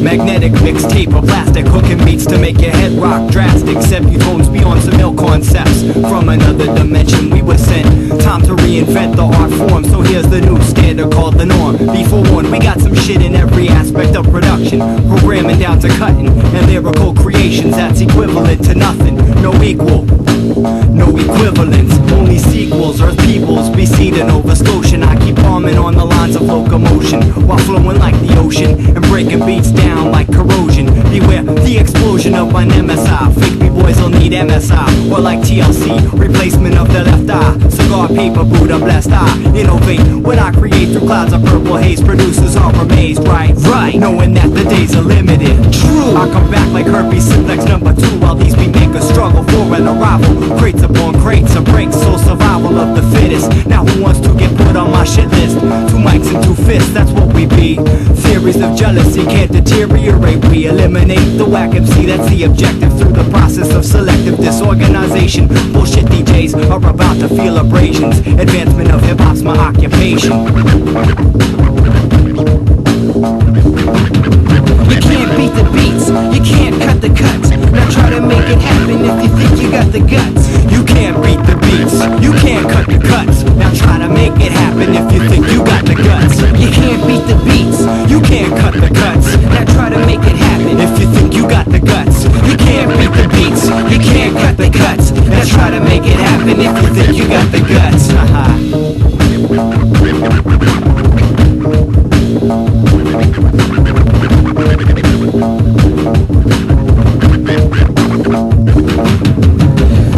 Magnetic mixtape of plastic, hooking beats to make your head rock drastic. Sebutones beyond some ill concepts. From another dimension we were sent. Time to reinvent the art form, so here's the new standard called the norm. Be forewarned, we got some shit in every aspect of production. Programming down to cutting, and lyrical creations that's equivalent to nothing. No equal, no equivalence, only sequels. Earth peoples, BC to Nova Scotian. I keep bombing on the lines of locomotion, while flowing like the ocean, and breaking beats down like corrosion. Beware the explosion of my MSI. Fake B-boys will need MSI, or like TLC, replacement of the left eye. Cigar paper, Buddha blessed I innovate when I create through clouds of purple haze. Producers are amazed, right? Knowing that the days are limited. True, I come back like herpes simplex number 2, while these beat makers struggle for an arrival. Crates upon crates of breaks, so survival of the fittest. Now who wants to get put on my shit list? 2 mics and 2 fists, that's what we be. Theories of jealousy can't deteriorate. We eliminate the whack MC, that's the objective. Through the process of selective disorganization, bullshit DJs are about to feel abrasions. Advancement of hip-hop's my occupation. You can't beat the beats, you can't cut the cuts. Now try to make it happen if you think you got the guts. You can't beat the beats, you can't cut the cuts. Now try to make it happen if you think you got the guts. You can't beat the beats, you can't cut the cuts. Now try to make it happen if you think you got the guts. You can't beat the beats, you can't cut the cuts. Now try to make it happen if you think you got the guts.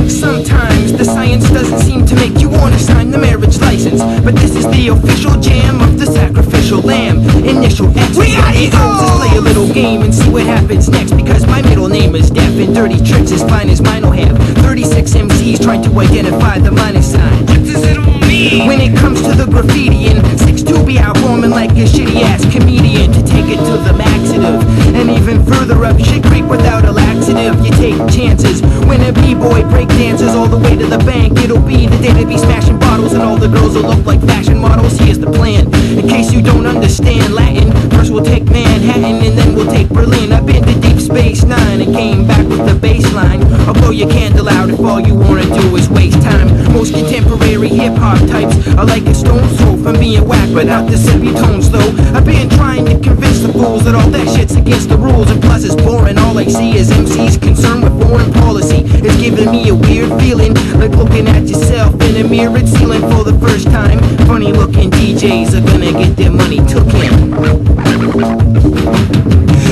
Sometimes the science doesn't seem to make you want to sign the marriage license, but this is the official jam of the sacrificial lamb. Initial X, we got egos. Let's play a little game and see what happens next, because my middle name is Deaf and dirty tricks as fine as mine will have. 36 MCs trying to identify the minus sign. What does it all mean? When it comes to the graffiti, and Sixtoo be out roaming like a shitty ass comedian. To take it to the laxative, and even further up shit creek without a laxative. You take chances when a b-boy break dances all the way to the bank. It'll be the day to be smashing bottles, and all the girls will look like fashion models. Here's the plan, in case you don't understand Latin. First we'll take Manhattan, and then we'll take Berlin. I've been to Deep Space Nine and came back with the baseline. I'll blow your candle out if all you wanna do is waste time. Most contemporary hip-hop types are like a stone's throw from being whack, but not the Sebutones though. I've been trying to convince the fools that all that shit's against the rules, and plus it's boring. All I see is MCs concerned with foreign policy. It's giving me a weird feeling, like looking at yourself in a mirrored ceiling for the first time. Funny looking DJs are gonna get their money took in.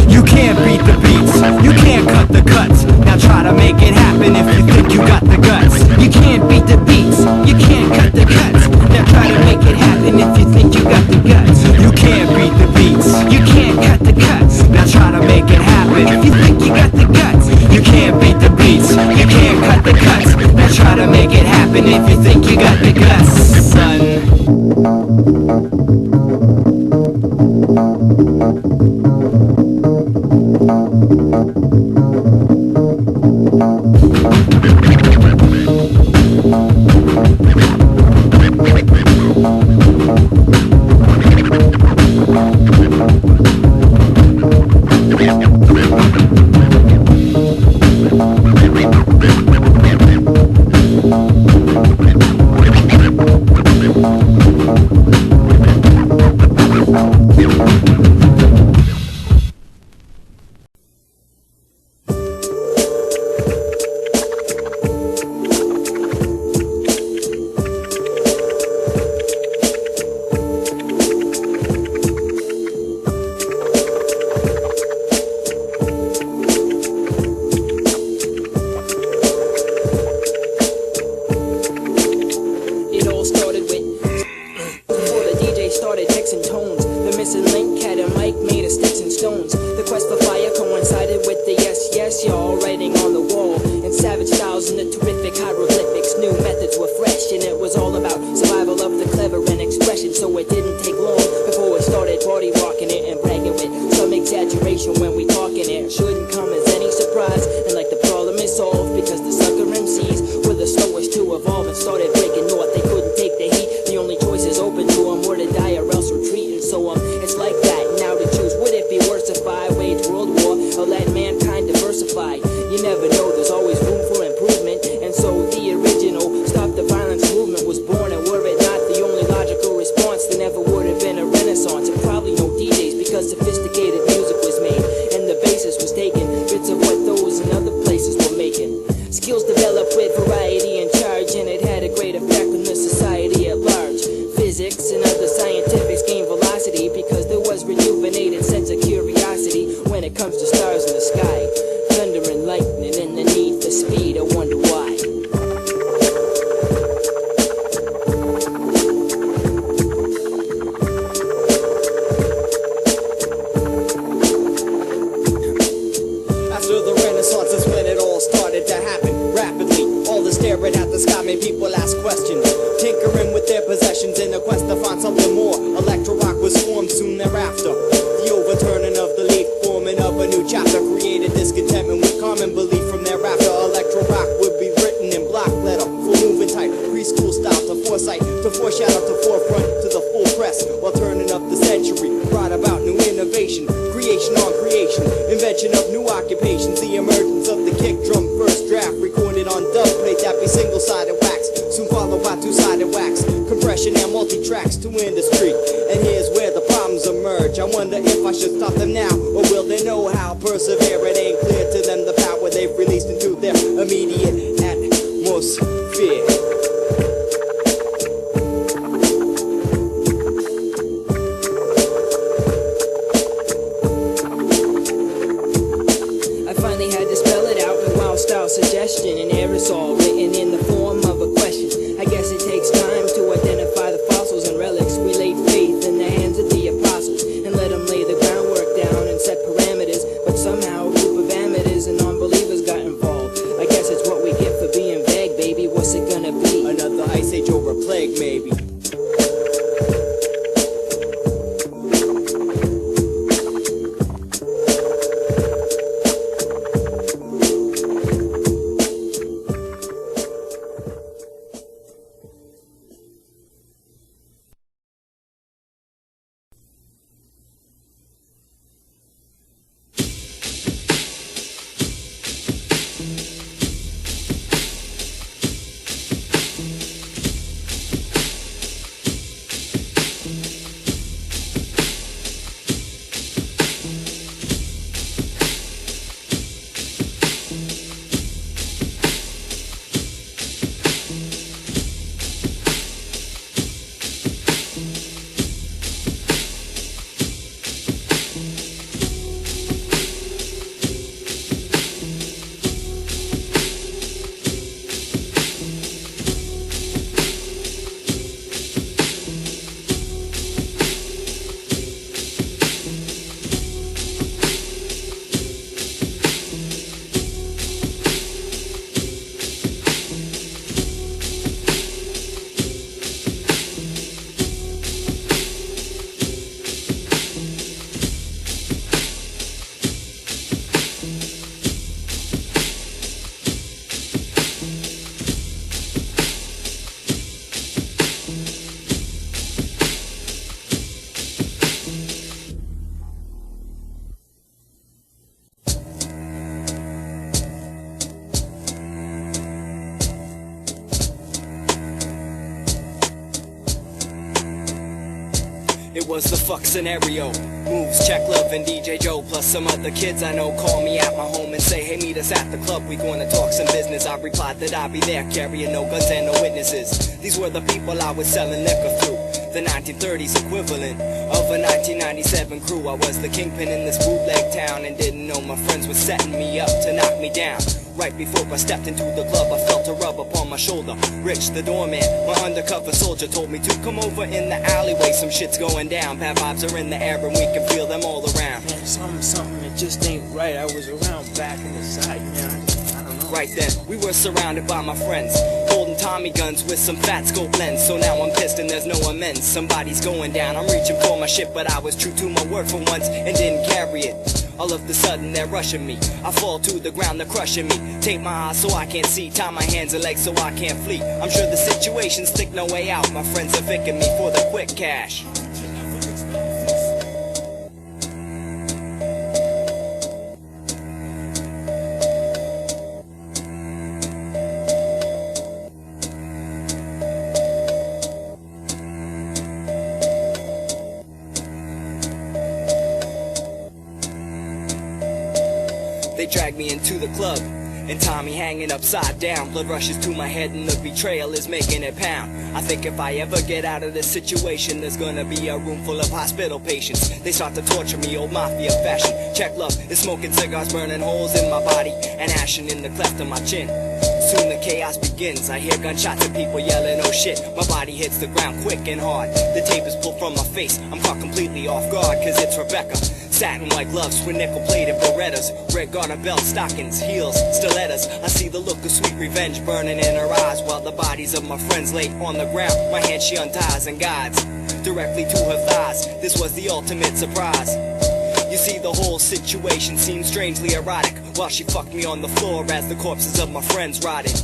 You can't beat the beats, you can't cut the cuts. Now try to make it happen if you think you got the guts. You can't beat the beats, you can't cut the cuts. Now try to make it happen if you think you got the guts. You can't beat the beats, you can't cut the cuts. Now try to make it happen if you think you got the guts. You can't beat the beats, you can't cut the cuts. Now try to make it happen if you think you got the guts, son. missing link, had a mic made of sticks and stones. The quest for fire coincided with the yes, yes, y'all writing on the wall in savage styles and the terrific hieroglyphics. new methods were fresh, and it was all about survival of the clever and expression. So it didn't take long before we started party rocking it and bragging with some exaggeration when we talking it. Shouldn't come as any surprise, and like the problem is solved, because the sucker MCs were the slowest to evolve and started breaking north. They couldn't take the heat, the only choices open to them were to die or else retreat. And so it's like that, now to choose, would it be worse if I wage world war or let mankind diversify? You never know, there's always room for improvement. And so the original Stop the Violence movement was born, and were it not the only logical response, there never would have been a renaissance. And probably no DJs, because sophisticated music was made and the basis was taken, bits of what those in other places were making. Skills developed with variety and charge, and it had a great effect on the society at large. Physics and other scientifics gained velocity because there was rejuvenated sense of curiosity when it comes to stars in the sky, thunder and lightning, and the need for speed. I wonder why. After the Renaissance is when it all started to happen rapidly. All the staring at the sky made people ask questions, tinkering with their possessions in a quest to find something more. Electro rock was formed soon thereafter. The overturning of the leaf, forming of a new chapter, created discontentment with common belief. From thereafter, electro rock would be written in block letter, full moving type, preschool style to foresight, to foreshadow, to forefront, to the full press. While turning up the century, brought about new innovation, creation on creation, invention of new occupations, the emergence of the kick drum, first draft recorded on dub plate that be single-sided wax, soon followed by two-sided wax, compression and multi-tracks to industry. And here's where the problems emerge. I wonder if I should stop them now, or will they know how? Persevere, it ain't clear to them the power they've released into their immediate atmosphere. I finally had to spell it out with wild style suggestion and aerosol written in the form of a question. I guess it takes time to identify the fossils and relics. We laid faith in the hands of the apostles and let them lay the groundwork down and set parameters. But somehow a group of amateurs and non-believers got involved. I guess it's what we get for being vague, baby. What's it gonna be? Another ice age or a plague, maybe. It was the fuck scenario. Moves, Check Love, and DJ Joe, plus some other kids I know call me at my home and say, hey, meet us at the club, we gonna talk some business. I replied that I'd be there, carrying no guns and no witnesses. These were the people I was selling liquor through, the 1930s equivalent of a 1997 crew. I was the kingpin in this bootleg town and didn't know my friends were setting me up to knock me down. Right before I stepped into the club, I felt a rub upon my shoulder. Rich, the doorman, my undercover soldier, told me to come over in the alleyway. Some shit's going down, bad vibes are in the air and we can feel them all around. Man, something, it just ain't right. I was around back in the side, man. I don't know. right then. We were surrounded by my friends, holding Tommy guns with some fat scope lens. So now I'm pissed and there's no amends. Somebody's going down, I'm reaching for my shit, but I was true to my word for once and didn't carry it. All of a sudden they're rushing me, I fall to the ground, they're crushing me. Take my eyes so I can't see, tie my hands and legs so I can't flee. I'm sure the situation's thick, no way out. My friends are picking me for the quick cash. They drag me into the club, and Tommy hanging upside down. Blood rushes to my head and the betrayal is making it pound. I think if I ever get out of this situation, there's gonna be a room full of hospital patients. They start to torture me, old mafia fashion. Check love is smoking cigars, burning holes in my body, and ashing in the cleft of my chin. Soon the chaos begins, I hear gunshots and people yelling, oh shit. My body hits the ground quick and hard. The tape is pulled from my face, I'm caught completely off guard, cause it's Rebecca. Satin white gloves with nickel-plated Berettas, red garter belt, stockings, heels, stilettos. I see the look of sweet revenge burning in her eyes, while the bodies of my friends lay on the ground. My hand she unties and guides directly to her thighs. This was the ultimate surprise. You see, the whole situation seemed strangely erotic, while she fucked me on the floor as the corpses of my friends rotted.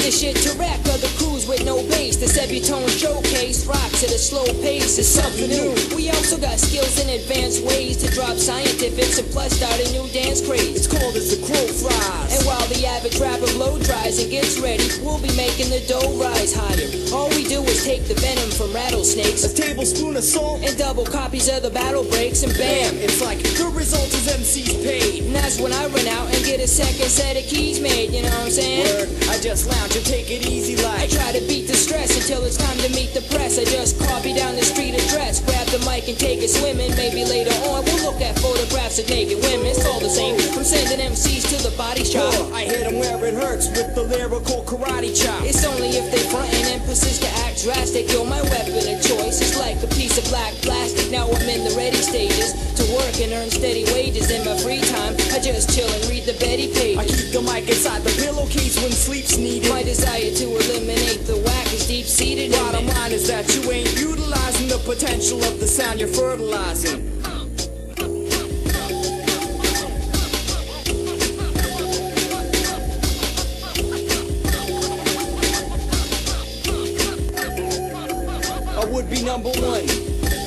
Shit to wreck other crews with no bass. The Sebutones showcase rocks at a slow pace is something new. We also got skills in advanced ways to drop scientifics and plus start a new dance craze. It's cold as the crow flies. And while the average rapper blow dries and gets ready, we'll be making the dough rise higher. All we do is take the venom from rattlesnakes, a tablespoon of salt, and double copies of the battle breaks, and bam, it's like the result is MC's paid. And that's when I run out and get a second set of keys made, you know what I'm saying? Word, I just lounge and take it easy like. I try to beat the stress until it's time to meet the press. I just copy down the street address, grab the mic and take it swimming. Maybe later on we'll look at photographs of naked women. It's all the same, from sending MCs to the body shop. I hit them where it hurts with the lyrical karate chop. It's only if they frontin' and persist to act drastic. Yo, my weapon of choice is like a piece of black plastic. Now I'm in the ready stages to work and earn steady wages. In my free time, I just chill and read the Betty pages. I keep the mic inside the pillowcase when sleep's needed. My desire to eliminate the whack is deep-seated. Bottom line is that you ain't utilizing the potential of the sound you're fertilizing. I would be number one,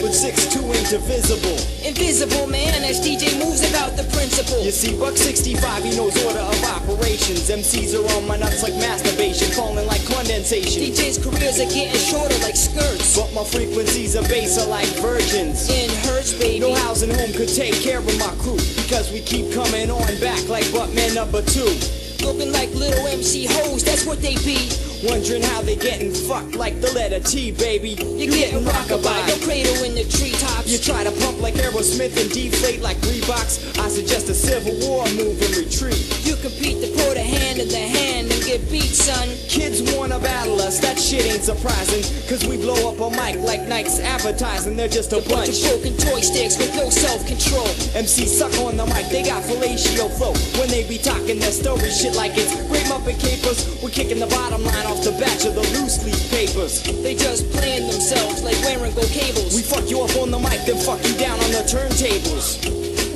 but Sixtoo ain't divisible. Invisible, man, as DJ moves about the principle. You see, Buck 65, he knows order of operations. MCs are on my nuts like masturbation, falling like condensation. DJ's careers are getting shorter like skirts, but my frequencies of bass are like virgins. In hertz, baby. No house and home could take care of my crew, because we keep coming on back like Buttman number 2. Looking like little MC hoes, that's what they be. Wondering how they getting fucked like the letter T, baby. You're getting rockabye, no cradle in the treetops. You try to pump like Aerosmith and deflate like Reeboks. I suggest a Civil War move and retreat. You compete to put a hand in the hand and get beat, son. Kids wanna battle us, that shit ain't surprising. Cause we blow up a mic like Nike's advertising, they're just a bunch of broken toy sticks with no self-control. MCs suck on the mic, they got fellatio flow. When they be talking their story, shit like it's Great Muppet Capers. We're kicking the bottom line off the batch of the loose leaf papers. They just playing themselves like wearing gold cables. We fuck you up on the mic, then fuck you down on the turntables.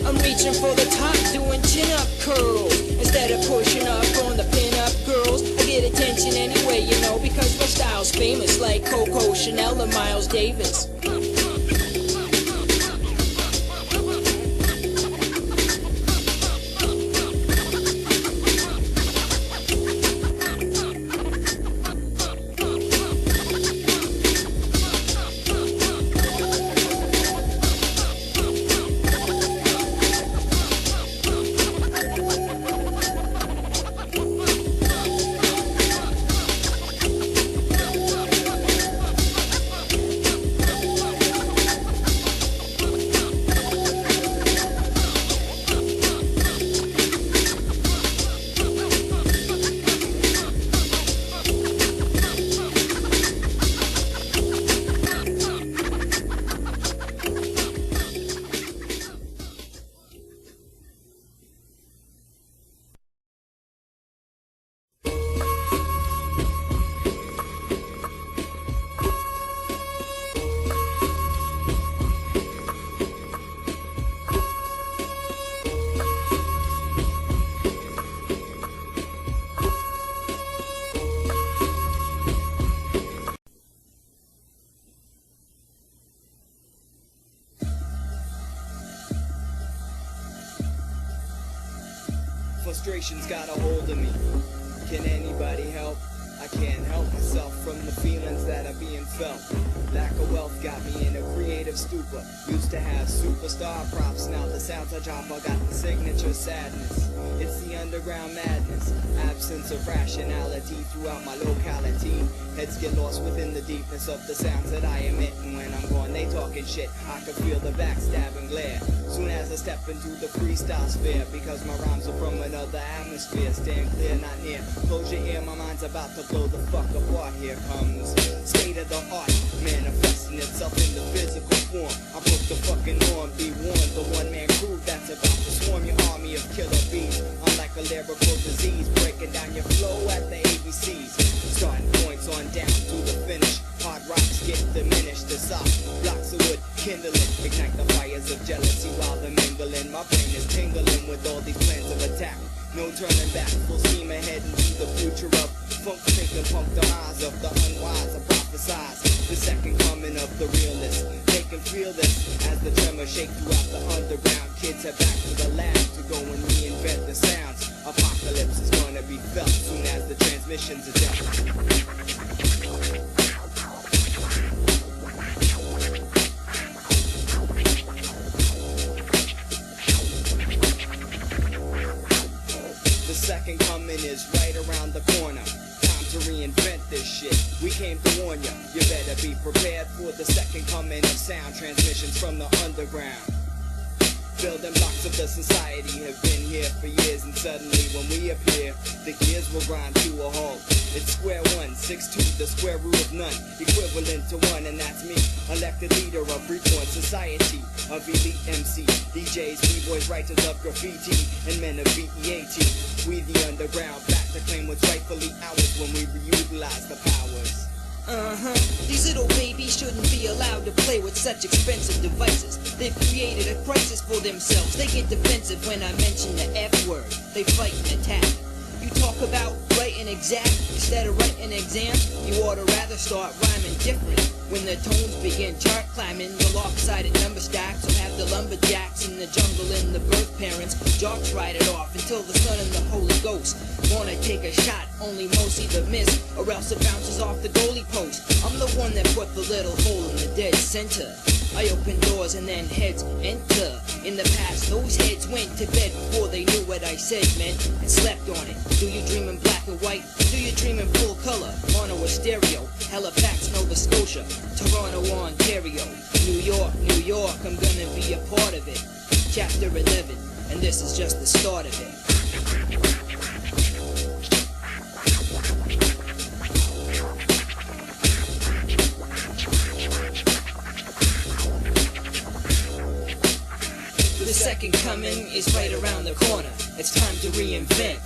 I'm reaching for the top, doing chin-up curls. Instead of pushing up on the pin-up girls, I get attention anyway, you know, because my style's famous, like Coco Chanel and Miles Davis. Frustration's got a hold of me. Can anybody help? I can't help myself from the feelings that are being felt. Lack of wealth got me in a creative stupor. Used to have superstar props, now the sounds I drop I got the signature sadness. It's the underground madness, absence of rationality throughout my locality. Heads get lost within the deepness of the sounds that I emit, and when I'm gone they talking shit. I can feel the backstabbing glare soon as I step into the freestyle sphere, because my rhymes are from another atmosphere. Stand clear, not near. Close your ear, my mind's about to blow the fuck apart. Here comes state of the art, manifesting itself in the physical form. I broke the fucking norm, be warned, the one-man crew that's about to swarm your army of killer bees. I'm like a lyrical disease, breaking down your flow at the ABCs. Starting points on down to the finish. Hard rocks get diminished, the soft blocks of wood kindling, ignite the fires of jealousy while they're mingling. My brain is tingling with all these plans of attack. No turning back, full steam ahead into the future of funk thinking, punk the eyes of the unwise. I prophesize the second coming of the realist. They can feel this as the tremor shake throughout the underground. Kids head back to the lab to go and reinvent the sounds. Apocalypse is gonna be felt soon as the transmissions are done. Second coming is right around the corner. Time to reinvent this shit. We came to warn ya. You better be prepared for the second coming of sound transmissions from the underground. Building blocks of the society have been here for years, and suddenly when we appear, the gears will grind to a halt. It's square one, 6'2", the square root of none, equivalent to one, and that's me, elected leader of Reborn Society, of elite MC, DJs, B-boys, writers of graffiti, and men of BEAT. We the underground, back to claim what's rightfully ours when we reutilize the powers. These little babies shouldn't be allowed to play with such expensive devices. They've created a crisis for themselves. They get defensive when I mention the F word. They fight and attack. You talk about writing exact instead of writing exams. You ought to rather start rhyming different. When the tones begin chart climbing, the lopsided number stacks will have the lumberjacks in the jungle and the birth parents. Jocks ride it off until the Son and the Holy Ghost wanna take a shot, only mostly the miss, or else it bounces off the goalie post. I'm the one that put the little hole in the dead center. I open doors and then heads enter. In the past, those heads went to bed before they knew what I said meant and slept on it. Do you dream in black and white? Do you dream in full color? Mono or stereo? Halifax, Nova Scotia, Toronto, Ontario, New York, I'm gonna be a part of it. Chapter 11, and this is just the start of it. second coming is right around the corner. It's time to reinvent.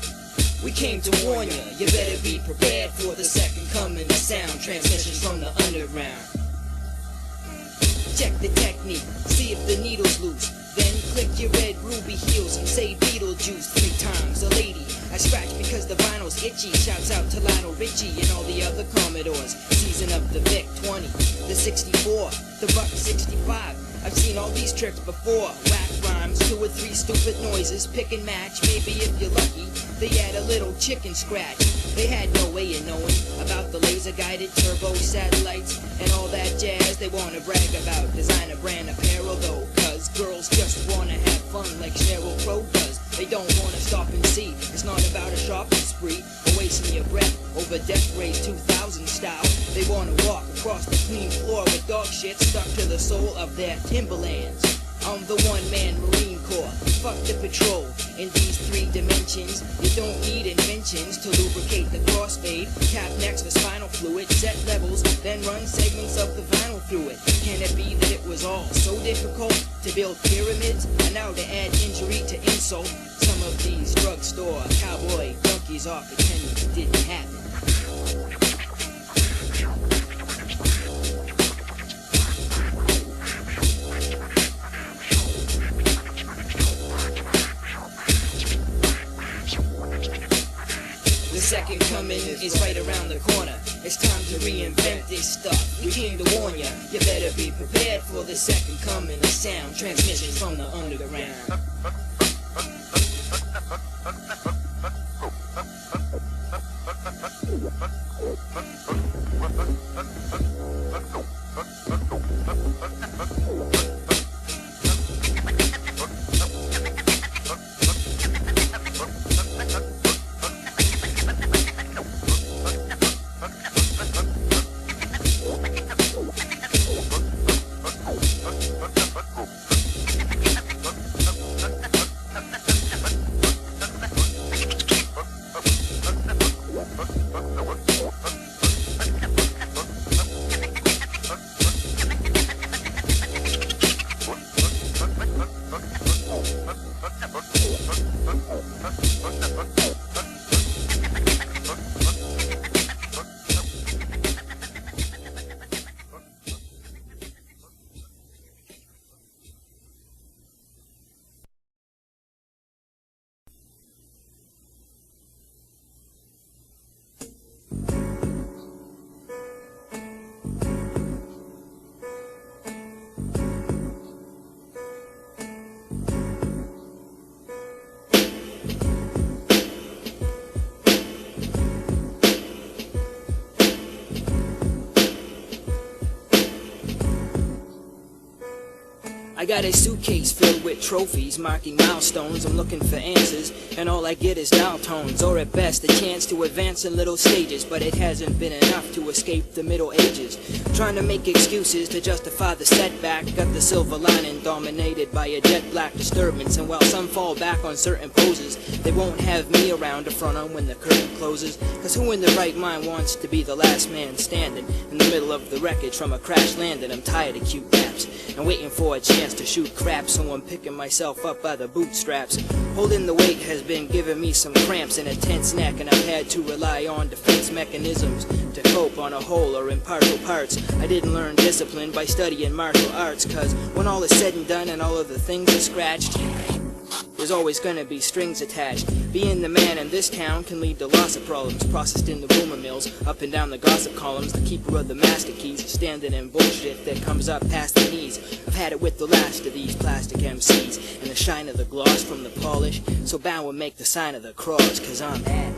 We came to warn ya, you better be prepared for the second coming of sound. Transmissions from the underground. Check the technique, see if the needle's loose. Then click your red ruby heels and say Beetlejuice 3 times. A lady, I scratch because the vinyl's itchy. Shouts out to Lionel Richie and all the other Commodores. Season of the Vic 20, the 64, the Buck 65. I've seen all these tricks before. Whack rhymes, 2 or 3 stupid noises, pick and match. Maybe if you're lucky, they add a little chicken scratch. They had no way of knowing about the laser-guided turbo satellites and all that jazz. They wanna brag about designer brand apparel though, cause girls just wanna have fun like Sheryl Crow does. They don't wanna stop and see. It's not about a shopping spree or wasting your breath over Death Race 2000 style. They wanna walk across the clean floor with dog shit stuck to the sole of their Timberlands. I'm the one-man Marine Corps. Fuck the patrol. In these 3 dimensions, you don't need inventions to lubricate the crossfade. Tap next for spinal fluid, set levels, then run segments of the vinyl through it. Can it be that it was all so difficult to build pyramids, and now to add injury to insult? Some of these drugstore cowboy donkeys are pretending it didn't happen. The second coming is right around the corner. It's time to reinvent this stuff. We came to warn ya, you better be prepared for the second coming of sound. Transmissions from the underground. I got a suitcase filled with trophies, marking milestones. I'm looking for answers, and all I get is dial tones, or at best a chance to advance in little stages. But it hasn't been enough to escape the Middle Ages. Trying to make excuses to justify the setback. Got the silver lining dominated by a jet black disturbance. And while some fall back on certain poses, they won't have me around to front on when the curtain closes. Cause who in their right mind wants to be the last man standing in the middle of the wreckage from a crash landing? I'm tired of cute naps and waiting for a chance to shoot crap, so I'm picking myself up by the bootstraps. Holding the weight has been giving me some cramps and a tense neck, and I've had to rely on defense mechanisms to cope on a whole or in partial parts. I didn't learn discipline by studying martial arts, cause when all is said and done and all of the things are scratched, there's always gonna be strings attached. Being the man in this town can lead to lots of problems, processed in the rumor mills, up and down the gossip columns. The keeper of the master keys, standing in bullshit that comes up past the knees. I've had it with the last of these plastic MCs, and the shine of the gloss from the polish. So bow and make the sign of the cross, cause I'm at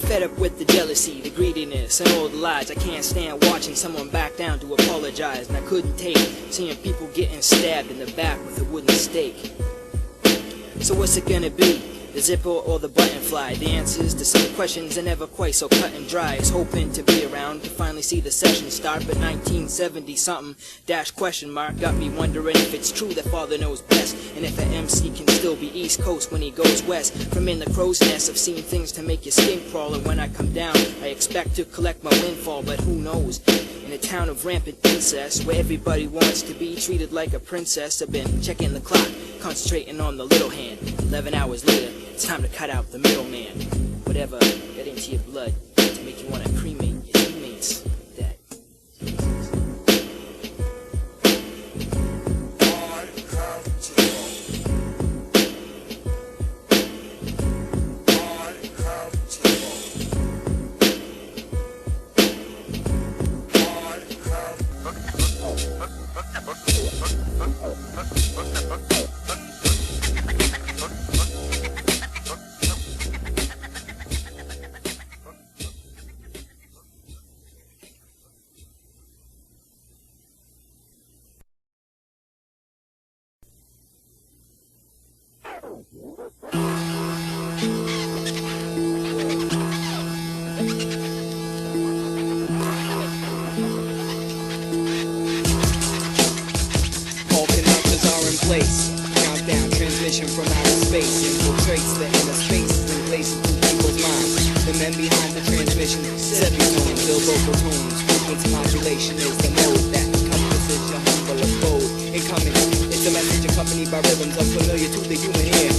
fed up with the jealousy, the greediness, and all the lies. I can't stand watching someone back down to apologize, and I couldn't take seeing people getting stabbed in the back with a wooden stake. So what's it gonna be? The zipper or the button fly. The answers to some questions are never quite so cut and dry. Is hoping to be around to finally see the session start, but 1970 something dash question mark got me wondering if it's true that father knows best, and if an MC can still be East Coast when he goes west. From in the crow's nest, I've seen things to make your skin crawl, and when I come down, I expect to collect my windfall, but who knows? In a town of rampant incest, where everybody wants to be treated like a princess, I've been checking the clock, concentrating on the little hand. 11 hours later, it's time to cut out the middleman. Whatever got into your blood to make you want to cremate your teammates like that. Countdown transmission from outer space infiltrates the inner spaces and places through people's minds. The men behind the transmission, Sebutones, build vocal tones. Frequency modulation is the mode that encompasses your humble abode. Incoming, it's a message accompanied by rhythms unfamiliar to the human ear.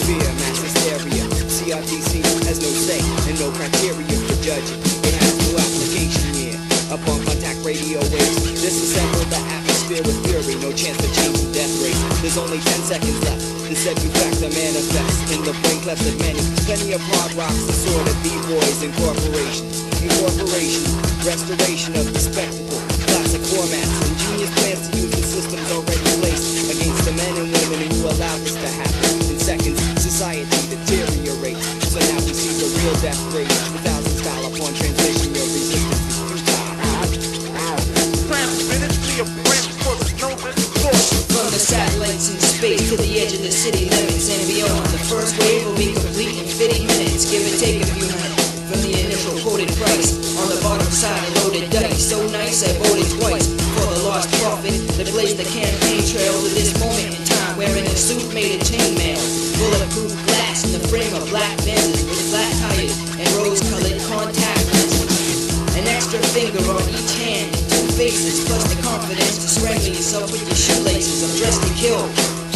Fear, mass hysteria, CRTC has no say and no criteria for judging. It has no application here. Upon contact radio waves, disassemble the atmosphere with fury. No chance to change the death rate. There's only 10 seconds left. The Sebu factor manifests in the brain clefts of many. Plenty of hard rocks, assorted B-boys and corporations. Incorporation, restoration of the spectacle. Classic formats, ingenious plans to use the systems already placed against the men and women who allow this to happen. In seconds, society deteriorates. So now we see the real death rate. 1,000 style upon transmission, your resistance is futile. From the satellites in space to the edge of the city limits and beyond, the first wave will be complete in 50 minutes, give or take a few minutes. From the initial quoted price, on the bottom side a loaded dice, so nice I voted twice for the lost prophet that blazed the campaign trail to this moment in time, wearing a suit made of chainmail, bulletproof glass in the frame of black Benzes with flat tires and rose-colored contact lenses. An extra finger on each hand, two faces, plus the confidence to strangle yourself with your shoelaces. I'm dressed to kill,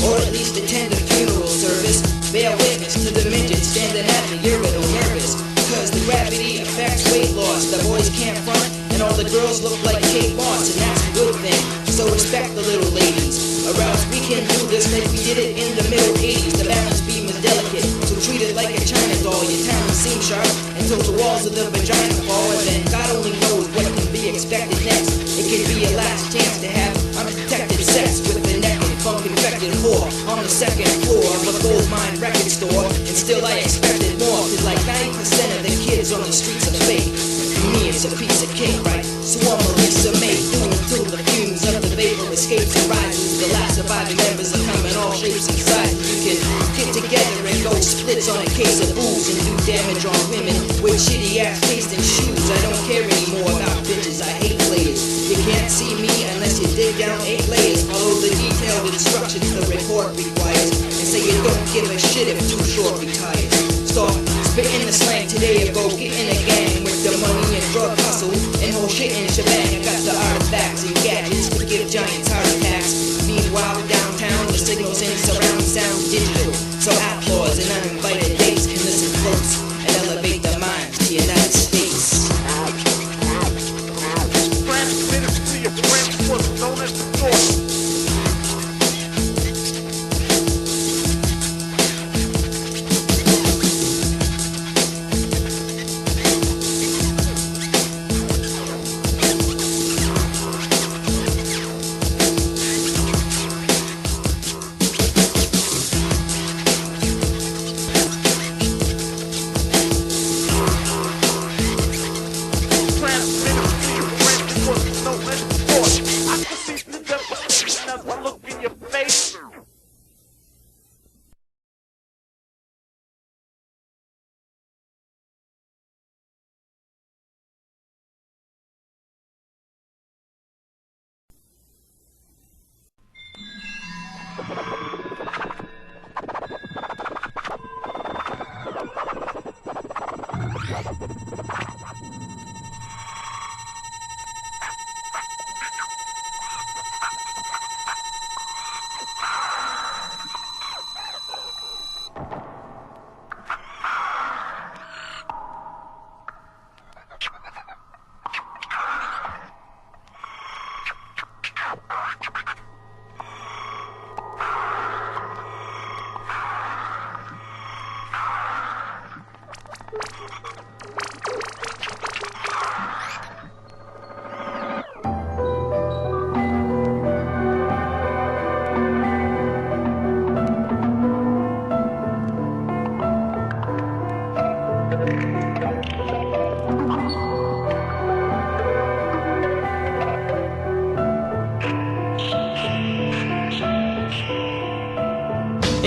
or at least attend a funeral service. Bear witness to the midget standing at the urinal nervous, cause the gravity affects weight loss. The boys can't front, and all the girls look like Kate Moss, and that's a good thing. So respect the little ladies, or else we can do this like we did it in the middle 80s. The balance beam is delicate, so treat it like a China doll. Your talent seems sharp until the walls of the vagina fall, and then God only knows what can be expected next. It could be your last chance to have unprotected sex with the naked, funk-infected whore on the second floor of a gold mine record store. And still I expected more, cause like 90% of the kids on the streets are fake. For me it's a piece of cake, right? So I'm a Lisa May, doing till the fumes of the vapor escapes and rises. The last surviving members are coming all shapes and sizes. You can get together and go splits on a case of booze and do damage on women with shitty ass tasting shoes. I don't care anymore about bitches, I hate players. You can't see me unless you dig down 8 layers. Follow the detailed instructions the report requires, and say you don't give a shit if too short retires. Start spitting the slang today or go get in a gang with the money and drug hustle and whole shit in shebang. I got the artifacts and gadgets to give giants heart attacks. Meanwhile downtown the signals in surround sound digital, so outlaws and uninvited dates can listen close and elevate their minds to the United States. What's known as the source.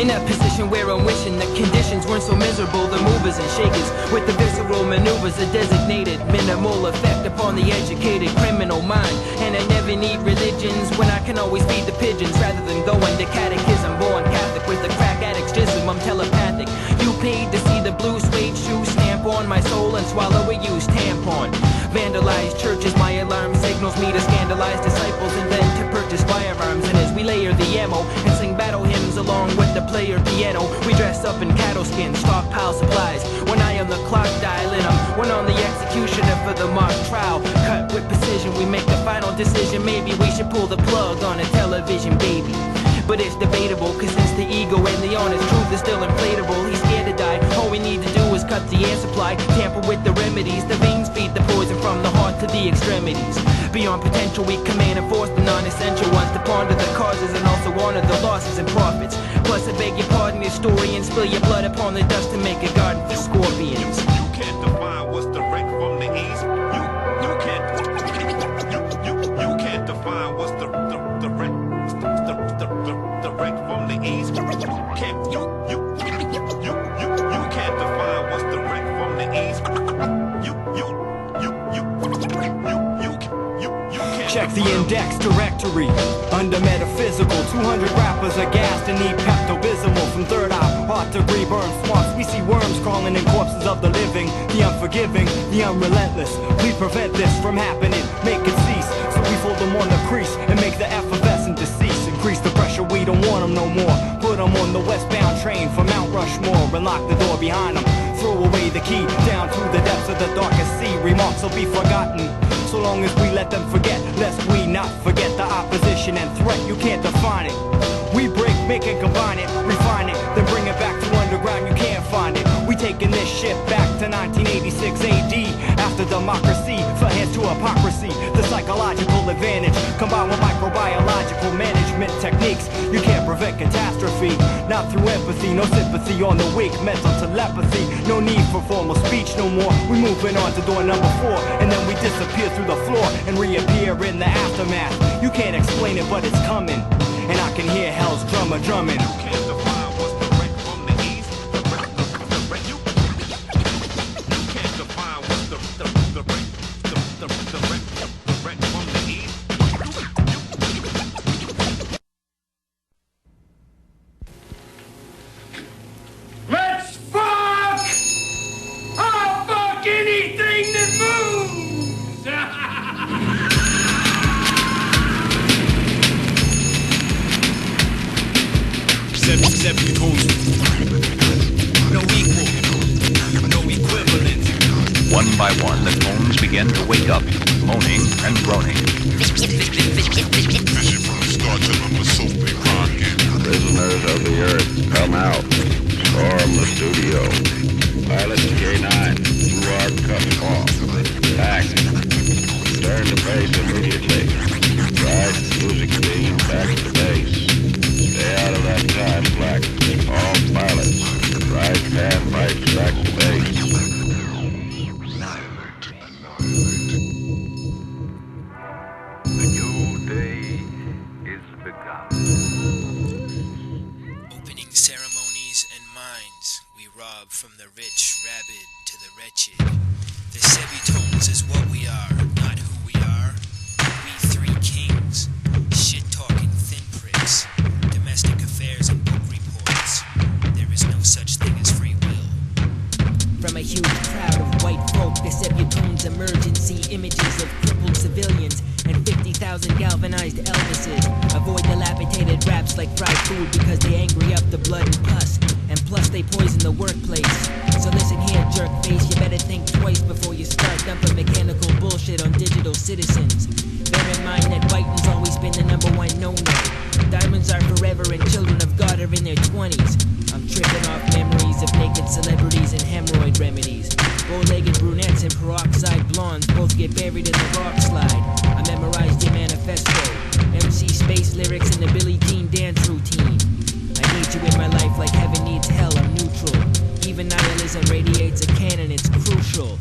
In that position where I'm wishing the conditions weren't so miserable. The movers and shakers with the visceral maneuvers, a designated minimal effect upon the educated criminal mind. And I never need religions when I can always feed the pigeons rather than going to catechism. Born Catholic with the crack addict's jism, I'm telepathic. You paid to see the blue suede shoe stamp on my soul and swallow a used tampon. Vandalize churches, my alarm signals me to scandalize disciples and then to purchase firearms. And as we layer the ammo and sing battle hymns along with the player piano, we dress up in cattle skin, stockpile supplies. One eye on the clock dialing them, one on the executioner for the mock trial. Cut with precision, we make the final decision. Maybe we should pull the plug on a television, baby. But it's debatable, cause since the ego and the honest truth is still inflatable, he's scared to die. All we need to do is cut the air supply, tamper with the remedies. The veins feed the poison from the heart to the extremities. Beyond potential, we command and force the non-essential ones to ponder the causes and also honor the losses and profits. Plus, I beg your pardon, historians, spill your blood upon the dust to make a garden for scorpions. You can't define what's direct from the east. You can't define what's direct from the east. You can't define what's direct from the east. Check the index directory under metaphysical. 200 rappers are gassed and need Pepto-Bismol. From third eye, heart degree, burn swamps. We see worms crawling in corpses of the living, the unforgiving, the unrelentless. We prevent this from happening, make it cease. So we fold them on the crease and make the effervescent decease. Increase the pressure, we don't want them no more. Put them on the westbound train for Mount Rushmore and lock the door behind them. Throw away the key down to the depths of the darkest sea. Remarks will be forgotten so long as we let them forget, lest we not forget the opposition and threat. You can't define it. We break, make and combine it, refine it, then bring it back to underground. You can't find it. We taking this shit back to 1986 AD. After democracy, for heads to hypocrisy. The psychological advantage combined with microbiological management techniques. You can't prevent catastrophe, not through empathy. No sympathy on the weak, mental telepathy. No need for formal speech no more. We moving on to door number 4, and then we disappear through the floor and reappear in the aftermath. You can't explain it, but it's coming, and I can hear hell's drummer drumming. You can't define what's direct from the east. You can't define what's direct from the east. Let's fuck! I'll fuck anything that moves! Sebutones, no equal, no equivalent. One by one, the tones begin to wake up, moaning and groaning. Prisoners of the earth, come out. Storm the studio. Pilot K9, you are cut off. Back. Turn the base immediately. Right, music team, back to base. Stay out of that time slack. All pilots. Right hand pipes back to base. The new day is begun. Opening ceremonies and minds, we rob from the rich, rabid to the wretched. The Sebutones is what we are, not who we are. We 3 kings, shit-talking thin pricks, domestic affairs and book reports. There is no such thing as free will. From a huge crowd of white folk, the Sebutones emergency images of crippled civilians and 50,000 galvanized Elvises. Avoid dilapidated raps like fried food because they angry up the blood and pus. And plus they poison the workplace. So listen here, jerk face, you better think twice before you start dumping mechanical bullshit on digital citizens. Bear in mind that whiting's always been the #1 no-no. Diamonds are forever and children of God are in their 20s. I'm tripping off memories of naked celebrities and hemorrhoid remedies. Bow-legged brunettes and peroxide blondes both get buried in the rock slide. I memorized your manifesto, MC Space lyrics and the Billie Jean dance routine. I need you in my life like heaven needs hell, I'm neutral. Even nihilism radiates a cannon, it's crucial.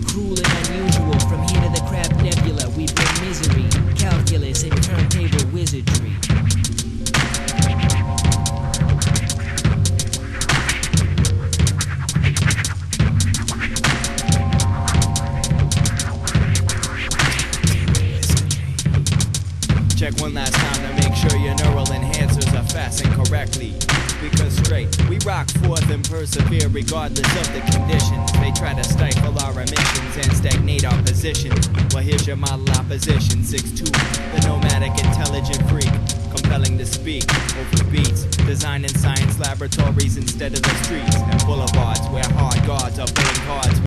Cruel and unusual, from here to the Crab Nebula, we bring misery, calculus, and turntable wizardry. One last time to make sure your neural enhancers are fastened correctly. Because straight, we rock forth and persevere regardless of the conditions. They try to stifle our emissions and stagnate our position. Well, here's your model opposition, Sixtoo, the nomadic intelligent freak, compelling to speak over beats, designing science laboratories instead of the streets and boulevards where hard guards are pulling cards.